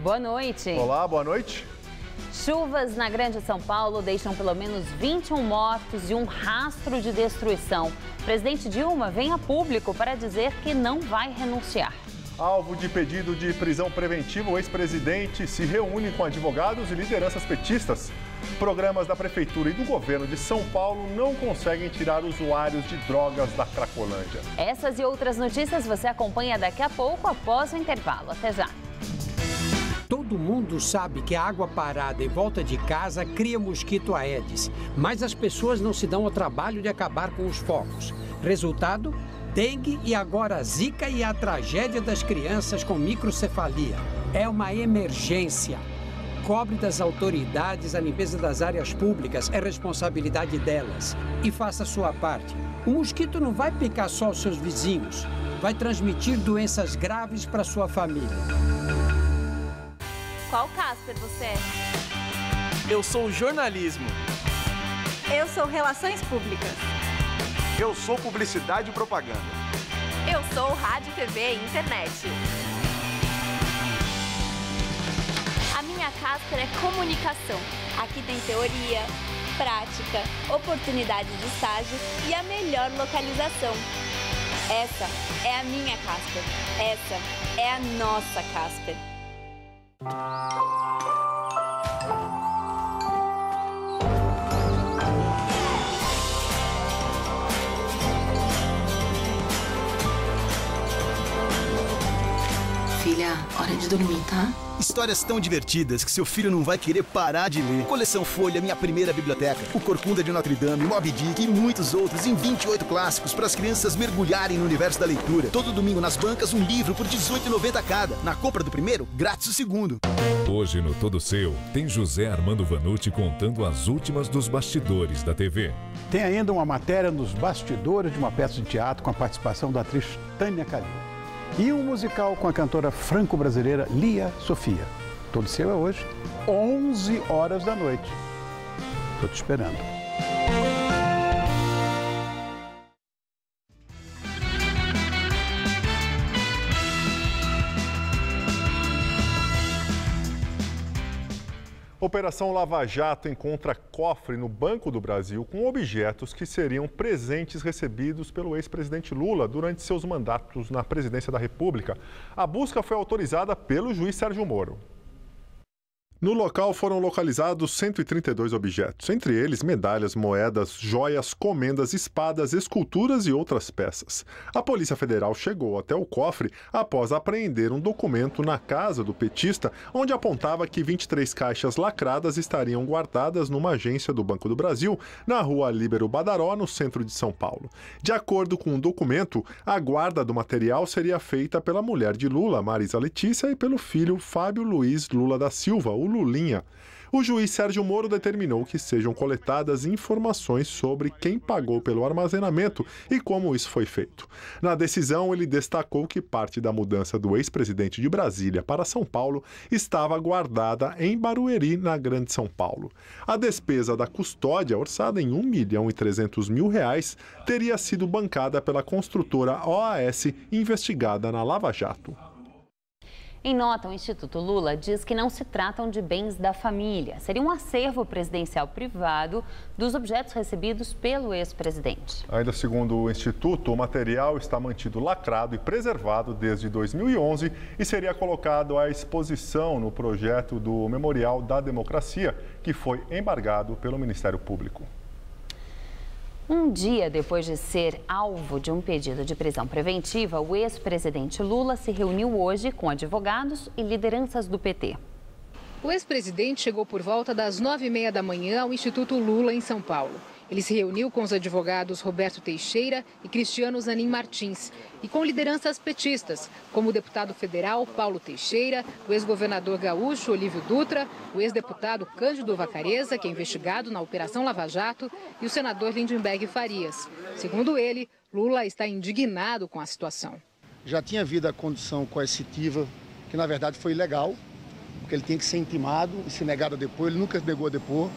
Boa noite. Olá, boa noite. Chuvas na Grande São Paulo deixam pelo menos 21 mortos e um rastro de destruição. O presidente Dilma vem a público para dizer que não vai renunciar. Alvo de pedido de prisão preventiva, o ex-presidente se reúne com advogados e lideranças petistas. Programas da Prefeitura e do governo de São Paulo não conseguem tirar usuários de drogas da Cracolândia. Essas e outras notícias você acompanha daqui a pouco, após o intervalo. Até já. Todo mundo sabe que a água parada em volta de casa cria mosquito Aedes, mas as pessoas não se dão ao trabalho de acabar com os focos. Resultado? Dengue e agora Zika e a tragédia das crianças com microcefalia. É uma emergência. Cobre das autoridades a limpeza das áreas públicas, é responsabilidade delas. E faça a sua parte. O mosquito não vai picar só os seus vizinhos, vai transmitir doenças graves para sua família. Qual Casper você é? Eu sou jornalismo. Eu sou relações públicas. Eu sou publicidade e propaganda. Eu sou rádio, TV e internet. A minha Casper é comunicação. Aqui tem teoria, prática, oportunidade de estágio e a melhor localização. Essa é a minha Casper. Essa é a nossa Casper. Filha, hora de dormir, tá? Histórias tão divertidas que seu filho não vai querer parar de ler. Coleção Folha, minha primeira biblioteca. O Corcunda de Notre Dame, Moby Dick e muitos outros em 28 clássicos para as crianças mergulharem no universo da leitura. Todo domingo nas bancas, um livro por R$ 18,90 cada. Na compra do primeiro, grátis o segundo. Hoje no Todo Seu, tem José Armando Vanucci contando as últimas dos bastidores da TV. Tem ainda uma matéria nos bastidores de uma peça de teatro com a participação da atriz Tânia Kalil. E um musical com a cantora franco-brasileira Lia Sofia. Todo Seu é hoje, 11 horas da noite. Estou te esperando. Operação Lava Jato encontra cofre no Banco do Brasil com objetos que seriam presentes recebidos pelo ex-presidente Lula durante seus mandatos na presidência da República. A busca foi autorizada pelo juiz Sérgio Moro. No local foram localizados 132 objetos, entre eles medalhas, moedas, joias, comendas, espadas, esculturas e outras peças. A Polícia Federal chegou até o cofre após apreender um documento na casa do petista, onde apontava que 23 caixas lacradas estariam guardadas numa agência do Banco do Brasil, na rua Líbero Badaró, no centro de São Paulo. De acordo com o documento, a guarda do material seria feita pela mulher de Lula, Marisa Letícia, e pelo filho Fábio Luiz Lula da Silva, o Lulinha. O juiz Sérgio Moro determinou que sejam coletadas informações sobre quem pagou pelo armazenamento e como isso foi feito. Na decisão, ele destacou que parte da mudança do ex-presidente de Brasília para São Paulo estava guardada em Barueri, na Grande São Paulo. A despesa da custódia, orçada em R$ 1.300.000, teria sido bancada pela construtora OAS, investigada na Lava Jato. Em nota, o Instituto Lula diz que não se tratam de bens da família. Seria um acervo presidencial privado dos objetos recebidos pelo ex-presidente. Ainda segundo o Instituto, o material está mantido lacrado e preservado desde 2011 e seria colocado à exposição no projeto do Memorial da Democracia, que foi embargado pelo Ministério Público. Um dia depois de ser alvo de um pedido de prisão preventiva, o ex-presidente Lula se reuniu hoje com advogados e lideranças do PT. O ex-presidente chegou por volta das 9h30 da manhã ao Instituto Lula, em São Paulo. Ele se reuniu com os advogados Roberto Teixeira e Cristiano Zanin Martins e com lideranças petistas, como o deputado federal Paulo Teixeira, o ex-governador gaúcho Olívio Dutra, o ex-deputado Cândido Vacareza, que é investigado na Operação Lava Jato, e o senador Lindenberg Farias. Segundo ele, Lula está indignado com a situação. Já tinha havido a condição coercitiva, que na verdade foi ilegal, porque ele tinha que ser intimado e se negar a depor, ele nunca negou a depor.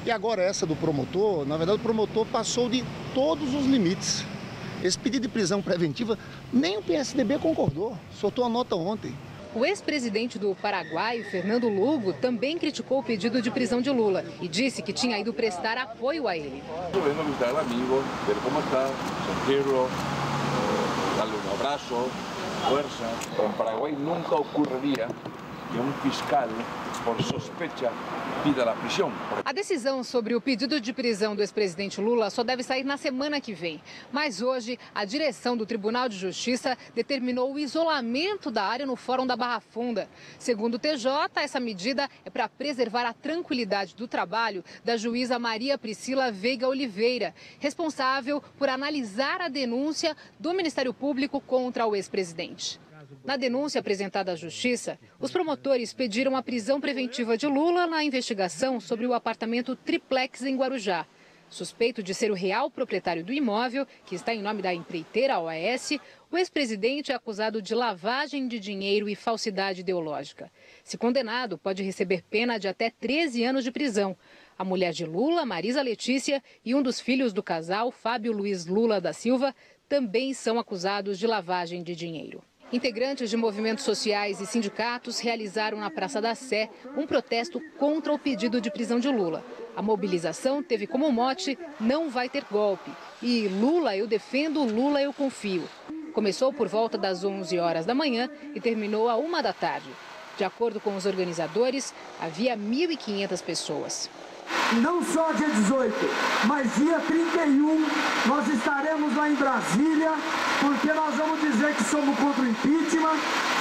E agora essa do promotor, na verdade o promotor passou de todos os limites. Esse pedido de prisão preventiva, nem o PSDB concordou, soltou a nota ontem. O ex-presidente do Paraguai, Fernando Lugo, também criticou o pedido de prisão de Lula e disse que tinha ido prestar apoio a ele. Eu venho visitar o amigo, ver como está, sentirlo, darle um abraço, força. Em Paraguai nunca ocorreria que um fiscal, por sospecha, pida a prisão. A decisão sobre o pedido de prisão do ex-presidente Lula só deve sair na semana que vem. Mas hoje, a direção do Tribunal de Justiça determinou o isolamento da área no Fórum da Barra Funda. Segundo o TJ, essa medida é para preservar a tranquilidade do trabalho da juíza Maria Priscila Veiga Oliveira, responsável por analisar a denúncia do Ministério Público contra o ex-presidente. Na denúncia apresentada à Justiça, os promotores pediram a prisão preventiva de Lula na investigação sobre o apartamento triplex em Guarujá. Suspeito de ser o real proprietário do imóvel, que está em nome da empreiteira OAS, o ex-presidente é acusado de lavagem de dinheiro e falsidade ideológica. Se condenado, pode receber pena de até 13 anos de prisão. A mulher de Lula, Marisa Letícia, e um dos filhos do casal, Fábio Luiz Lula da Silva, também são acusados de lavagem de dinheiro. Integrantes de movimentos sociais e sindicatos realizaram na Praça da Sé um protesto contra o pedido de prisão de Lula. A mobilização teve como mote "Não vai ter golpe" e "Lula eu defendo, Lula eu confio". Começou por volta das 11 horas da manhã e terminou à 1 da tarde. De acordo com os organizadores, havia 1.500 pessoas. Não só dia 18, mas dia 31 nós estaremos lá em Brasília, porque nós vamos dizer que somos contra o impeachment,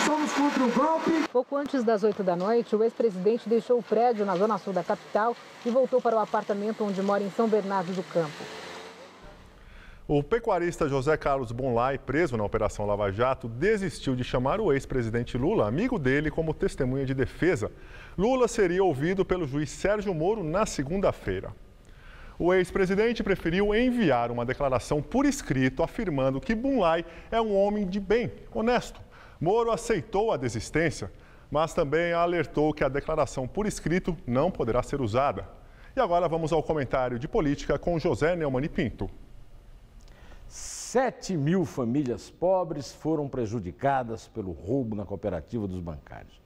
somos contra o golpe. Pouco antes das 8 da noite, o ex-presidente deixou o prédio na zona sul da capital e voltou para o apartamento onde mora em São Bernardo do Campo. O pecuarista José Carlos Bonlai, preso na Operação Lava Jato, desistiu de chamar o ex-presidente Lula, amigo dele, como testemunha de defesa. Lula seria ouvido pelo juiz Sérgio Moro na segunda-feira. O ex-presidente preferiu enviar uma declaração por escrito afirmando que Bonlai é um homem de bem, honesto. Moro aceitou a desistência, mas também alertou que a declaração por escrito não poderá ser usada. E agora vamos ao comentário de política com José Neumann e Pinto. 7.000 famílias pobres foram prejudicadas pelo roubo na cooperativa dos bancários.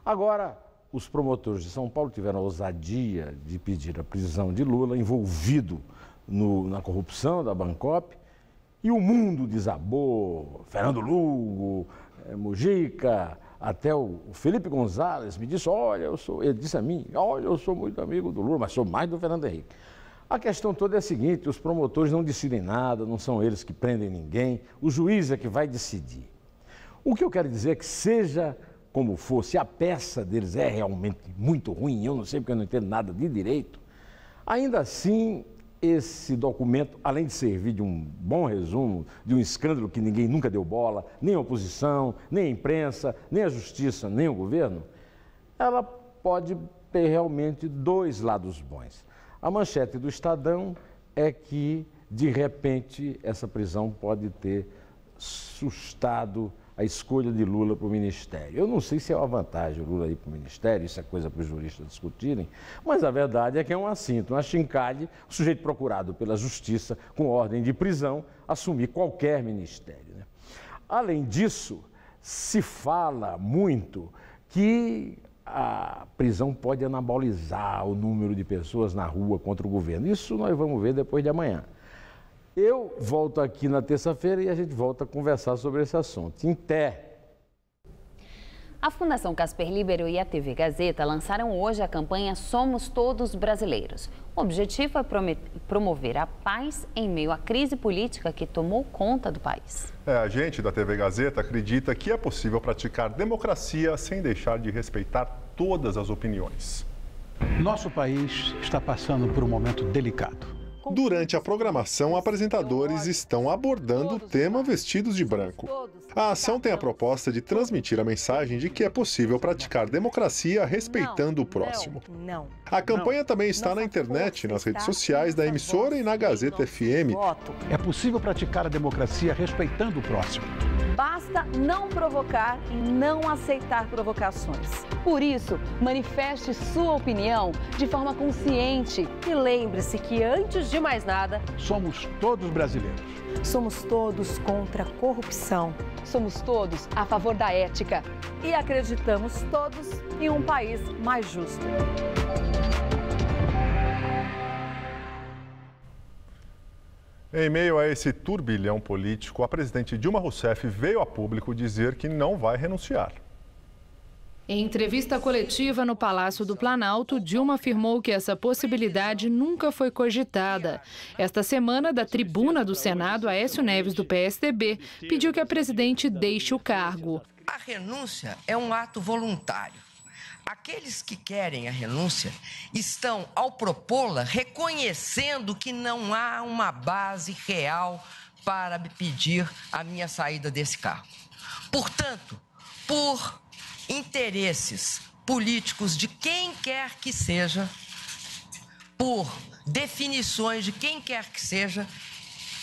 Agora, os promotores de São Paulo tiveram a ousadia de pedir a prisão de Lula, envolvido na corrupção da Bancop, e o mundo desabou. Fernando Lugo, Mujica, até o Felipe Gonzalez me disse, ele disse a mim, eu sou muito amigo do Lula, mas sou mais do Fernando Henrique. A questão toda é a seguinte, os promotores não decidem nada, não são eles que prendem ninguém, o juiz é que vai decidir. O que eu quero dizer é que seja como for, se a peça deles é realmente muito ruim, eu não sei porque eu não entendo nada de direito, ainda assim esse documento, além de servir de um bom resumo, de um escândalo que ninguém nunca deu bola, nem a oposição, nem a imprensa, nem a justiça, nem o governo, ela pode ter realmente dois lados bons. A manchete do Estadão é que, de repente, essa prisão pode ter sustado a escolha de Lula para o Ministério. Eu não sei se é uma vantagem o Lula ir para o Ministério, isso é coisa para os juristas discutirem, mas a verdade é que é um assinto, uma chincalhe, o sujeito procurado pela Justiça com ordem de prisão assumir qualquer ministério, né? Além disso, se fala muito que a prisão pode anabolizar o número de pessoas na rua contra o governo. Isso nós vamos ver depois de amanhã. Eu volto aqui na terça-feira e a gente volta a conversar sobre esse assunto. Até! A Fundação Casper Libero e a TV Gazeta lançaram hoje a campanha Somos Todos Brasileiros. O objetivo é promover a paz em meio à crise política que tomou conta do país. A gente da TV Gazeta acredita que é possível praticar democracia sem deixar de respeitar todas as opiniões. Nosso país está passando por um momento delicado. Durante a programação, apresentadores estão abordando o tema vestidos de branco. A ação tem a proposta de transmitir a mensagem de que é possível praticar democracia respeitando o próximo. A campanha também está na internet e nas redes sociais da emissora e na Gazeta FM. É possível praticar a democracia respeitando o próximo. Basta não provocar e não aceitar provocações. Por isso, manifeste sua opinião de forma consciente e lembre-se que, antes de mais nada, somos todos brasileiros. Somos todos contra a corrupção. Somos todos a favor da ética. E acreditamos todos em um país mais justo. Em meio a esse turbilhão político, a presidente Dilma Rousseff veio a público dizer que não vai renunciar. Em entrevista coletiva no Palácio do Planalto, Dilma afirmou que essa possibilidade nunca foi cogitada. Esta semana, da tribuna do Senado, Aécio Neves, do PSDB, pediu que a presidente deixe o cargo. A renúncia é um ato voluntário. Aqueles que querem a renúncia estão, ao propô-la, reconhecendo que não há uma base real para me pedir a minha saída desse cargo. Portanto, por interesses políticos de quem quer que seja, por definições de quem quer que seja,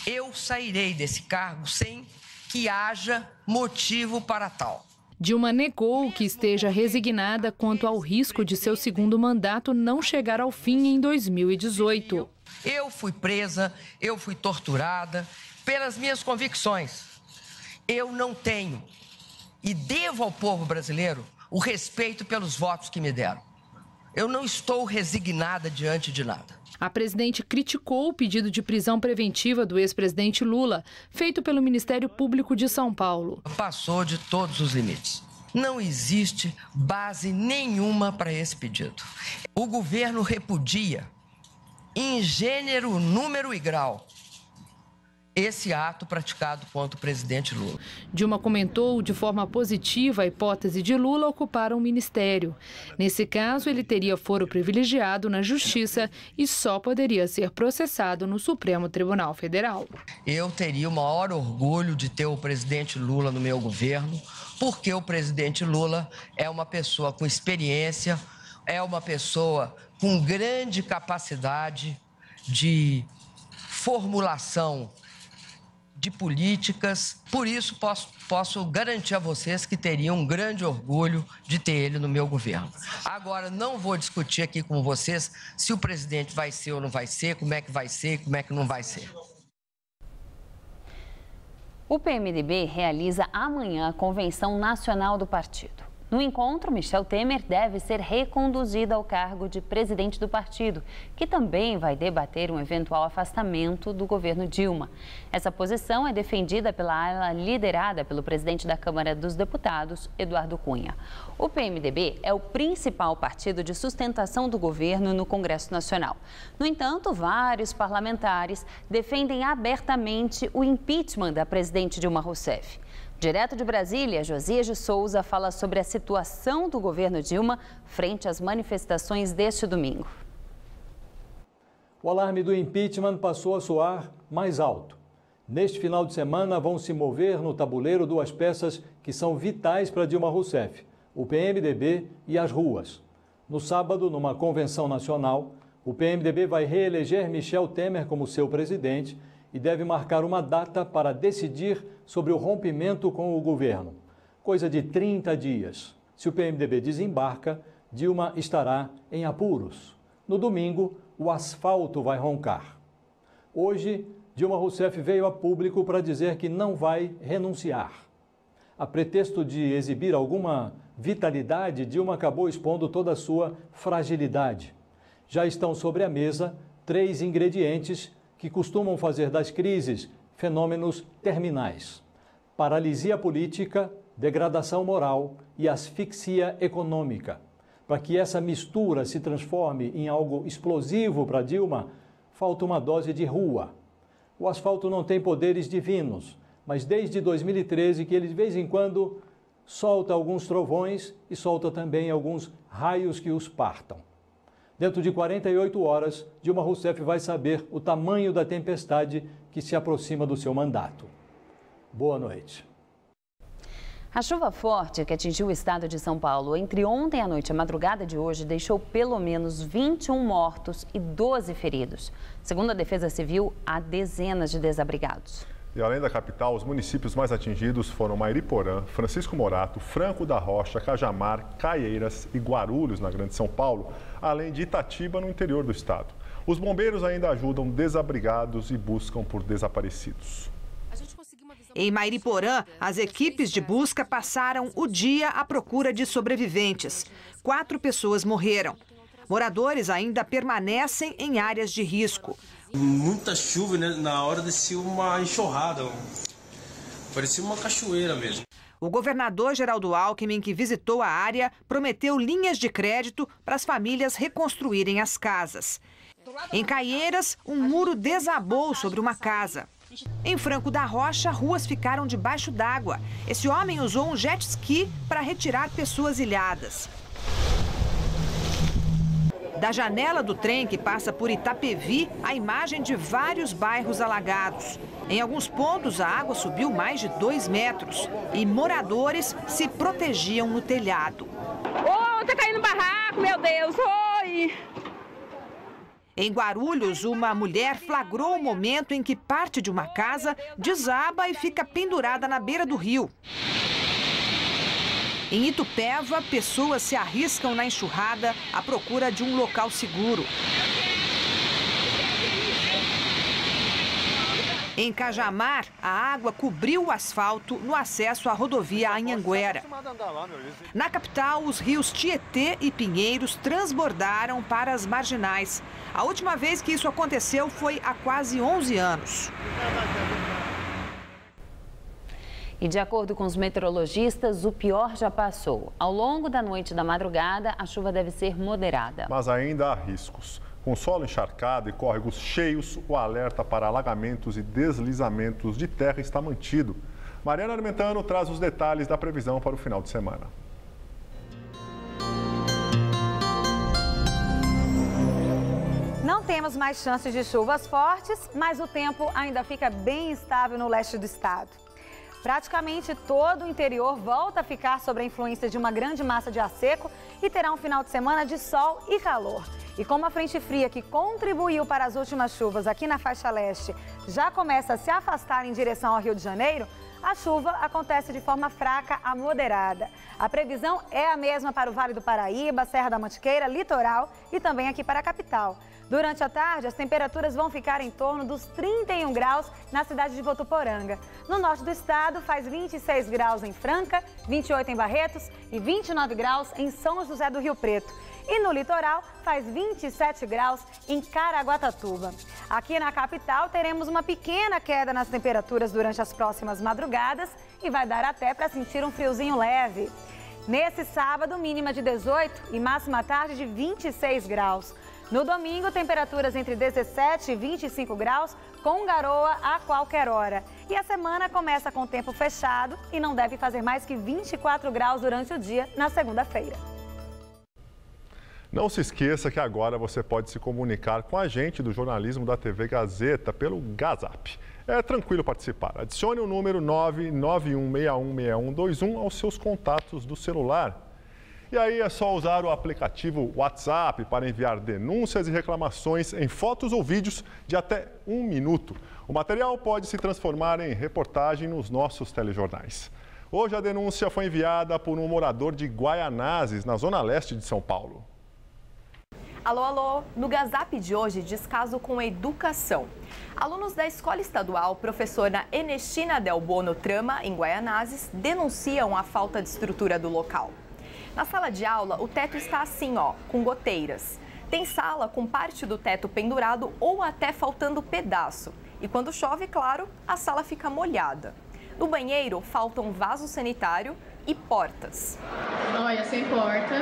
eu sairei desse cargo sem que haja motivo para tal. Dilma negou que esteja resignada quanto ao risco de seu segundo mandato não chegar ao fim em 2018. Eu fui presa, eu fui torturada pelas minhas convicções. Eu não tenho e devo ao povo brasileiro o respeito pelos votos que me deram. Eu não estou resignada diante de nada. A presidente criticou o pedido de prisão preventiva do ex-presidente Lula, feito pelo Ministério Público de São Paulo. Passou de todos os limites. Não existe base nenhuma para esse pedido. O governo repudia, em gênero, número e grau, esse ato praticado contra o presidente Lula. Dilma comentou de forma positiva a hipótese de Lula ocupar um ministério. Nesse caso, ele teria foro privilegiado na Justiça e só poderia ser processado no Supremo Tribunal Federal. Eu teria o maior orgulho de ter o presidente Lula no meu governo, porque o presidente Lula é uma pessoa com experiência, é uma pessoa com grande capacidade de formulação de políticas. Por isso, posso garantir a vocês que teria um grande orgulho de ter ele no meu governo. Agora, não vou discutir aqui com vocês se o presidente vai ser ou não vai ser, como é que vai ser, como é que não vai ser. O PMDB realiza amanhã a Convenção Nacional do Partido. No encontro, Michel Temer deve ser reconduzido ao cargo de presidente do partido, que também vai debater um eventual afastamento do governo Dilma. Essa posição é defendida pela ala liderada pelo presidente da Câmara dos Deputados, Eduardo Cunha. O PMDB é o principal partido de sustentação do governo no Congresso Nacional. No entanto, vários parlamentares defendem abertamente o impeachment da presidente Dilma Rousseff. Direto de Brasília, Josias de Souza fala sobre a situação do governo Dilma frente às manifestações deste domingo. O alarme do impeachment passou a soar mais alto. Neste final de semana vão se mover no tabuleiro duas peças que são vitais para Dilma Rousseff, o PMDB e as ruas. No sábado, numa convenção nacional, o PMDB vai reeleger Michel Temer como seu presidente e deve marcar uma data para decidir sobre o rompimento com o governo. Coisa de 30 dias. Se o PMDB desembarca, Dilma estará em apuros. No domingo, o asfalto vai roncar. Hoje, Dilma Rousseff veio a público para dizer que não vai renunciar. A pretexto de exibir alguma vitalidade, Dilma acabou expondo toda a sua fragilidade. Já estão sobre a mesa 3 ingredientes que costumam fazer das crises fenômenos terminais: paralisia política, degradação moral e asfixia econômica. Para que essa mistura se transforme em algo explosivo para Dilma, falta uma dose de rua. O asfalto não tem poderes divinos, mas desde 2013 que ele de vez em quando solta alguns trovões e solta também alguns raios que os partam. Dentro de 48 horas, Dilma Rousseff vai saber o tamanho da tempestade que se aproxima do seu mandato. Boa noite. A chuva forte que atingiu o estado de São Paulo entre ontem à noite e a madrugada de hoje deixou pelo menos 21 mortos e 12 feridos. Segundo a Defesa Civil, há dezenas de desabrigados. E além da capital, os municípios mais atingidos foram Mairiporã, Francisco Morato, Franco da Rocha, Cajamar, Caieiras e Guarulhos, na Grande São Paulo, além de Itatiba, no interior do estado. Os bombeiros ainda ajudam desabrigados e buscam por desaparecidos. Em Mairiporã, as equipes de busca passaram o dia à procura de sobreviventes. 4 pessoas morreram. Moradores ainda permanecem em áreas de risco. Muita chuva, né? Na hora descia uma enxurrada, parecia uma cachoeira mesmo. O governador Geraldo Alckmin, que visitou a área, prometeu linhas de crédito para as famílias reconstruírem as casas. Em Caieiras, um muro desabou sobre uma casa. Em Franco da Rocha, ruas ficaram debaixo d'água. Esse homem usou um jet ski para retirar pessoas ilhadas. Da janela do trem que passa por Itapevi, a imagem de vários bairros alagados. Em alguns pontos, a água subiu mais de 2 metros e moradores se protegiam no telhado. Oh, tá caindo barraco, meu Deus, oi! Em Guarulhos, uma mulher flagrou o momento em que parte de uma casa desaba e fica pendurada na beira do rio. Em Itupeva, pessoas se arriscam na enxurrada à procura de um local seguro. Em Cajamar, a água cobriu o asfalto no acesso à rodovia Anhanguera. Na capital, os rios Tietê e Pinheiros transbordaram para as marginais. A última vez que isso aconteceu foi há quase 11 anos. E de acordo com os meteorologistas, o pior já passou. Ao longo da noite e da madrugada, a chuva deve ser moderada. Mas ainda há riscos. Com solo encharcado e córregos cheios, o alerta para alagamentos e deslizamentos de terra está mantido. Mariana Armentano traz os detalhes da previsão para o final de semana. Não temos mais chances de chuvas fortes, mas o tempo ainda fica bem instável no leste do estado. Praticamente todo o interior volta a ficar sob a influência de uma grande massa de ar seco e terá um final de semana de sol e calor. E como a frente fria que contribuiu para as últimas chuvas aqui na faixa leste já começa a se afastar em direção ao Rio de Janeiro, a chuva acontece de forma fraca a moderada. A previsão é a mesma para o Vale do Paraíba, Serra da Mantiqueira, Litoral e também aqui para a capital. Durante a tarde, as temperaturas vão ficar em torno dos 31 graus na cidade de Votuporanga. No norte do estado, faz 26 graus em Franca, 28 em Barretos e 29 graus em São José do Rio Preto. E no litoral, faz 27 graus em Caraguatatuba. Aqui na capital, teremos uma pequena queda nas temperaturas durante as próximas madrugadas e vai dar até para sentir um friozinho leve. Nesse sábado, mínima de 18 e máxima à tarde de 26 graus. No domingo, temperaturas entre 17 e 25 graus, com garoa a qualquer hora. E a semana começa com tempo fechado e não deve fazer mais que 24 graus durante o dia na segunda-feira. Não se esqueça que agora você pode se comunicar com a gente do jornalismo da TV Gazeta pelo Gazap. É tranquilo participar. Adicione o número 991616121 aos seus contatos do celular. E aí é só usar o aplicativo WhatsApp para enviar denúncias e reclamações em fotos ou vídeos de até 1 minuto. O material pode se transformar em reportagem nos nossos telejornais. Hoje a denúncia foi enviada por um morador de Guaianazes, na zona leste de São Paulo. Alô, alô! No Gazap de hoje, descaso com educação. Alunos da escola estadual Professora Ernestina Del Bono Trama, em Guaianazes, denunciam a falta de estrutura do local. Na sala de aula, o teto está assim, ó, com goteiras. Tem sala com parte do teto pendurado ou até faltando pedaço. E quando chove, claro, a sala fica molhada. No banheiro, faltam vaso sanitário e portas. Olha, sem porta.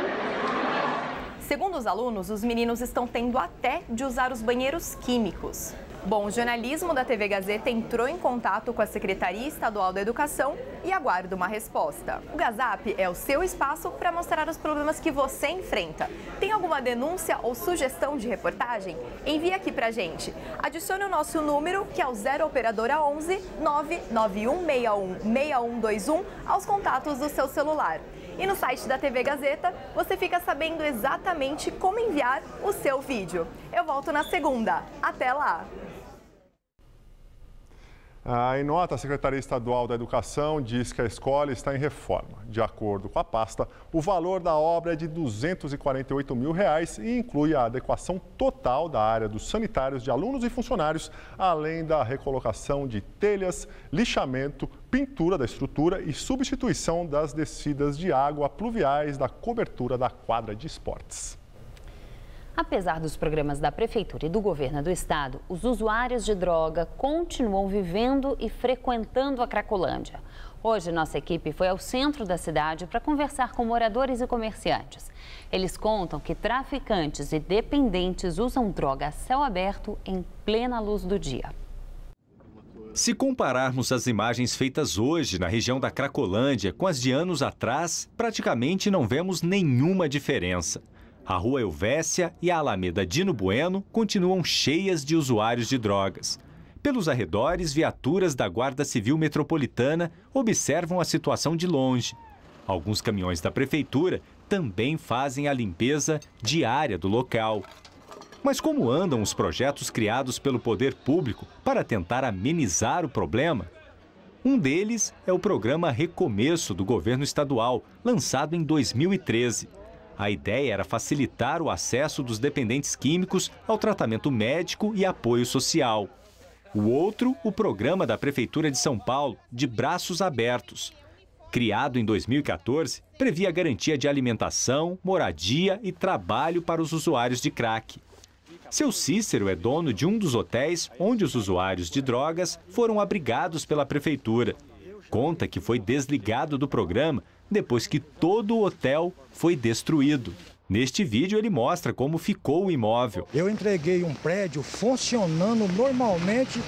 Segundo os alunos, os meninos estão tendo até de usar os banheiros químicos. Bom, o jornalismo da TV Gazeta entrou em contato com a Secretaria Estadual da Educação e aguarda uma resposta. O Gazap é o seu espaço para mostrar os problemas que você enfrenta. Tem alguma denúncia ou sugestão de reportagem? Envie aqui pra gente. Adicione o nosso número, que é o 0 operadora 11 991616121 aos contatos do seu celular. E no site da TV Gazeta, você fica sabendo exatamente como enviar o seu vídeo. Eu volto na segunda. Até lá! Em nota, a Secretaria Estadual da Educação diz que a escola está em reforma. De acordo com a pasta, o valor da obra é de R$ 248 mil e inclui a adequação total da área dos sanitários de alunos e funcionários, além da recolocação de telhas, lixamento, pintura da estrutura e substituição das descidas de água pluviais da cobertura da quadra de esportes. Apesar dos programas da Prefeitura e do Governo do Estado, os usuários de droga continuam vivendo e frequentando a Cracolândia. Hoje, nossa equipe foi ao centro da cidade para conversar com moradores e comerciantes. Eles contam que traficantes e dependentes usam droga a céu aberto em plena luz do dia. Se compararmos as imagens feitas hoje na região da Cracolândia com as de anos atrás, praticamente não vemos nenhuma diferença. A Rua Helvécia e a Alameda Dino Bueno continuam cheias de usuários de drogas. Pelos arredores, viaturas da Guarda Civil Metropolitana observam a situação de longe. Alguns caminhões da Prefeitura também fazem a limpeza diária do local. Mas como andam os projetos criados pelo poder público para tentar amenizar o problema? Um deles é o programa Recomeço do governo estadual, lançado em 2013. A ideia era facilitar o acesso dos dependentes químicos ao tratamento médico e apoio social. O outro, o programa da Prefeitura de São Paulo, de Braços Abertos. Criado em 2014, previa a garantia de alimentação, moradia e trabalho para os usuários de crack. Seu Cícero é dono de um dos hotéis onde os usuários de drogas foram abrigados pela Prefeitura. Conta que foi desligado do programa depois que todo o hotel foi destruído. Neste vídeo ele mostra como ficou o imóvel. Eu entreguei um prédio funcionando normalmente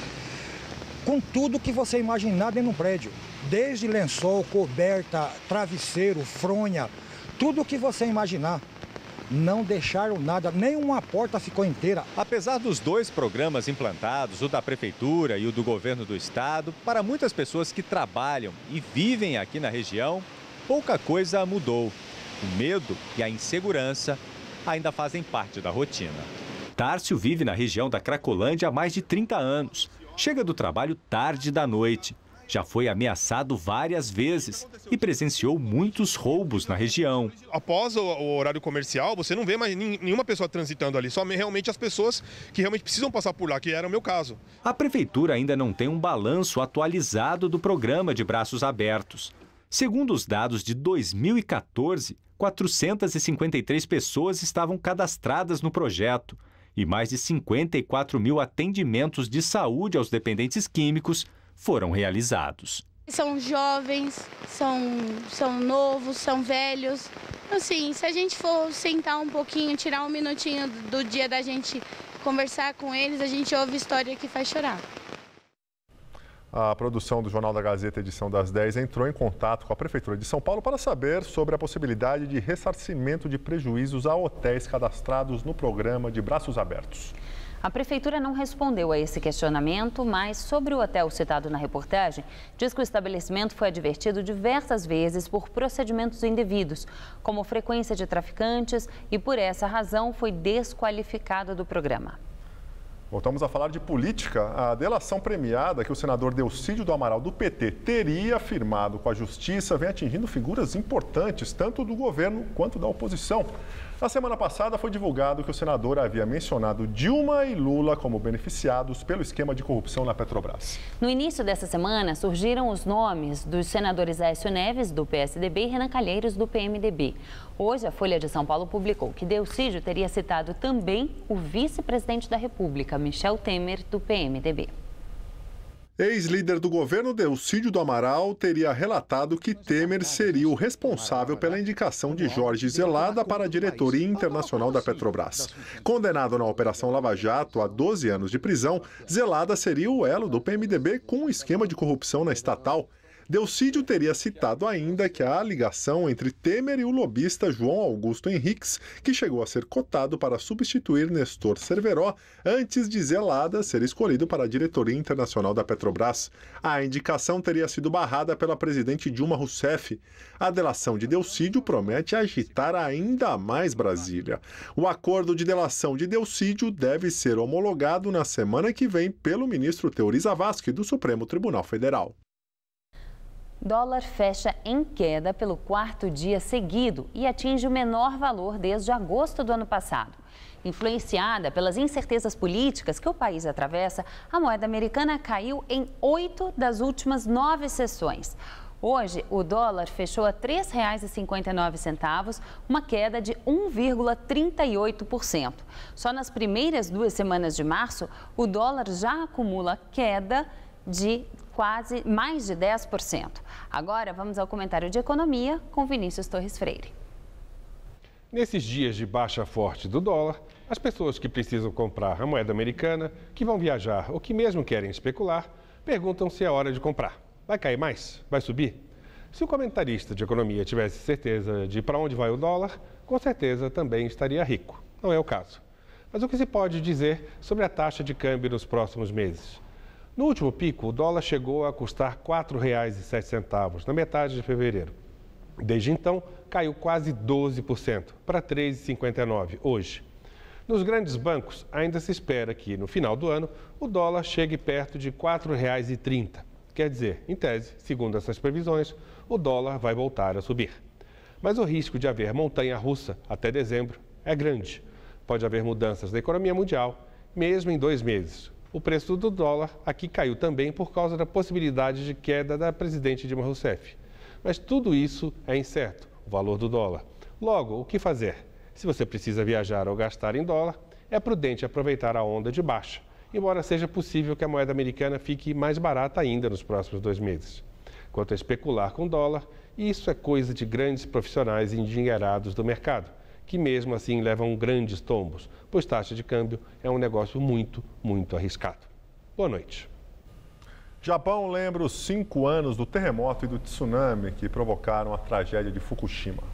com tudo que você imaginar dentro do prédio. Desde lençol, coberta, travesseiro, fronha, tudo que você imaginar. Não deixaram nada, nenhuma porta ficou inteira. Apesar dos dois programas implantados, o da Prefeitura e o do Governo do Estado, para muitas pessoas que trabalham e vivem aqui na região, pouca coisa mudou. O medo e a insegurança ainda fazem parte da rotina. Tárcio vive na região da Cracolândia há mais de 30 anos. Chega do trabalho tarde da noite. Já foi ameaçado várias vezes e presenciou muitos roubos na região. Após o horário comercial, você não vê mais nenhuma pessoa transitando ali, só realmente as pessoas que realmente precisam passar por lá, que era o meu caso. A Prefeitura ainda não tem um balanço atualizado do programa de Braços Abertos. Segundo os dados de 2014, 453 pessoas estavam cadastradas no projeto e mais de 54 mil atendimentos de saúde aos dependentes químicos foram realizados. São jovens, são novos, são velhos. Assim, se a gente for sentar um pouquinho, tirar um minutinho do dia da gente conversar com eles, a gente ouve história que faz chorar. A produção do Jornal da Gazeta, edição das 10, entrou em contato com a Prefeitura de São Paulo para saber sobre a possibilidade de ressarcimento de prejuízos a hotéis cadastrados no programa de Braços Abertos. A Prefeitura não respondeu a esse questionamento, mas sobre o hotel citado na reportagem, diz que o estabelecimento foi advertido diversas vezes por procedimentos indevidos, como frequência de traficantes, e por essa razão foi desqualificado do programa. Voltamos a falar de política. A delação premiada que o senador Delcídio do Amaral, do PT, teria firmado com a Justiça vem atingindo figuras importantes, tanto do governo quanto da oposição. Na semana passada foi divulgado que o senador havia mencionado Dilma e Lula como beneficiados pelo esquema de corrupção na Petrobras. No início dessa semana, surgiram os nomes dos senadores Aécio Neves, do PSDB, e Renan Calheiros, do PMDB. Hoje, a Folha de São Paulo publicou que Delcídio teria citado também o vice-presidente da República, Michel Temer, do PMDB. Ex-líder do governo Delcídio do Amaral teria relatado que Temer seria o responsável pela indicação de Jorge Zelada para a diretoria internacional da Petrobras. Condenado na Operação Lava Jato a 12 anos de prisão, Zelada seria o elo do PMDB com um esquema de corrupção na estatal. Delcídio teria citado ainda que há ligação entre Temer e o lobista João Augusto Henriques, que chegou a ser cotado para substituir Nestor Cerveró antes de Zelada ser escolhido para a diretoria internacional da Petrobras. A indicação teria sido barrada pela presidente Dilma Rousseff. A delação de Delcídio promete agitar ainda mais Brasília. O acordo de delação de Delcídio deve ser homologado na semana que vem pelo ministro Teori Zavascki do Supremo Tribunal Federal. Dólar fecha em queda pelo 4º dia seguido e atinge o menor valor desde agosto do ano passado. Influenciada pelas incertezas políticas que o país atravessa, a moeda americana caiu em 8 das últimas 9 sessões. Hoje, o dólar fechou a R$ 3,59, uma queda de 1,38%. Só nas primeiras 2 semanas de março, o dólar já acumula queda de quase mais de 10%. Agora, vamos ao comentário de economia com Vinícius Torres Freire. Nesses dias de baixa forte do dólar, as pessoas que precisam comprar a moeda americana, que vão viajar ou que mesmo querem especular, perguntam se é hora de comprar. Vai cair mais? Vai subir? Se o comentarista de economia tivesse certeza de para onde vai o dólar, com certeza também estaria rico. Não é o caso. Mas o que se pode dizer sobre a taxa de câmbio nos próximos meses? No último pico, o dólar chegou a custar R$ 4,07, na metade de fevereiro. Desde então, caiu quase 12%, para R$ 3,59 hoje. Nos grandes bancos, ainda se espera que, no final do ano, o dólar chegue perto de R$ 4,30. Quer dizer, em tese, segundo essas previsões, o dólar vai voltar a subir. Mas o risco de haver montanha-russa até dezembro é grande. Pode haver mudanças na economia mundial, mesmo em 2 meses. O preço do dólar aqui caiu também por causa da possibilidade de queda da presidente Dilma Rousseff. Mas tudo isso é incerto, o valor do dólar. Logo, o que fazer? Se você precisa viajar ou gastar em dólar, é prudente aproveitar a onda de baixa, embora seja possível que a moeda americana fique mais barata ainda nos próximos 2 meses. Quanto a especular com dólar, isso é coisa de grandes profissionais endinheirados do mercado, que mesmo assim levam grandes tombos, pois taxa de câmbio é um negócio muito, muito arriscado. Boa noite. Japão lembra os 5 anos do terremoto e do tsunami que provocaram a tragédia de Fukushima.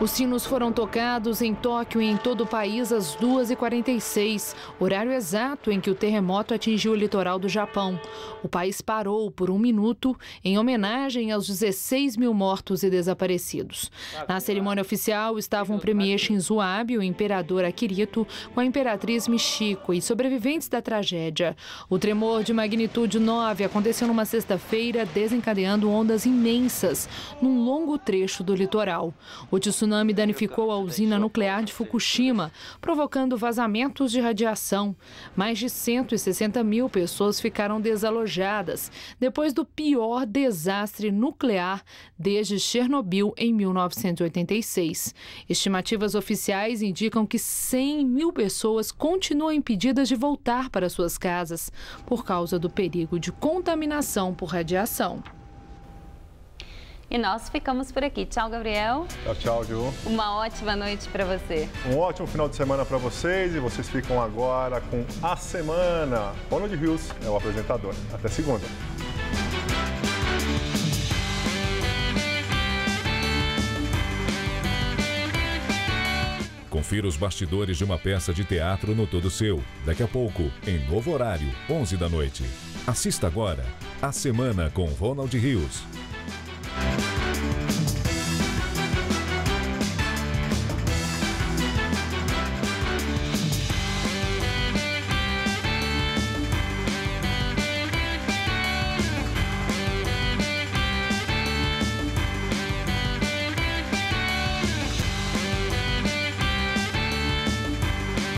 Os sinos foram tocados em Tóquio e em todo o país às 2h46, horário exato em que o terremoto atingiu o litoral do Japão. O país parou por 1 minuto em homenagem aos 16 mil mortos e desaparecidos. Na cerimônia oficial estavam o premier Shinzo Abe, o imperador Akihito, com a imperatriz Michiko e sobreviventes da tragédia. O tremor de magnitude 9 aconteceu numa sexta-feira, desencadeando ondas imensas num longo trecho do litoral. O tsunami danificou a usina nuclear de Fukushima, provocando vazamentos de radiação. Mais de 160 mil pessoas ficaram desalojadas depois do pior desastre nuclear desde Chernobyl em 1986. Estimativas oficiais indicam que 100 mil pessoas continuam impedidas de voltar para suas casas por causa do perigo de contaminação por radiação. E nós ficamos por aqui. Tchau, Gabriel. Tchau, tchau, Ju. Uma ótima noite para você. Um ótimo final de semana para vocês e vocês ficam agora com A Semana. Ronald Rios é o apresentador. Até segunda. Confira os bastidores de uma peça de teatro no Todo Seu. Daqui a pouco, em novo horário, 11 da noite. Assista agora A Semana com Ronald Rios.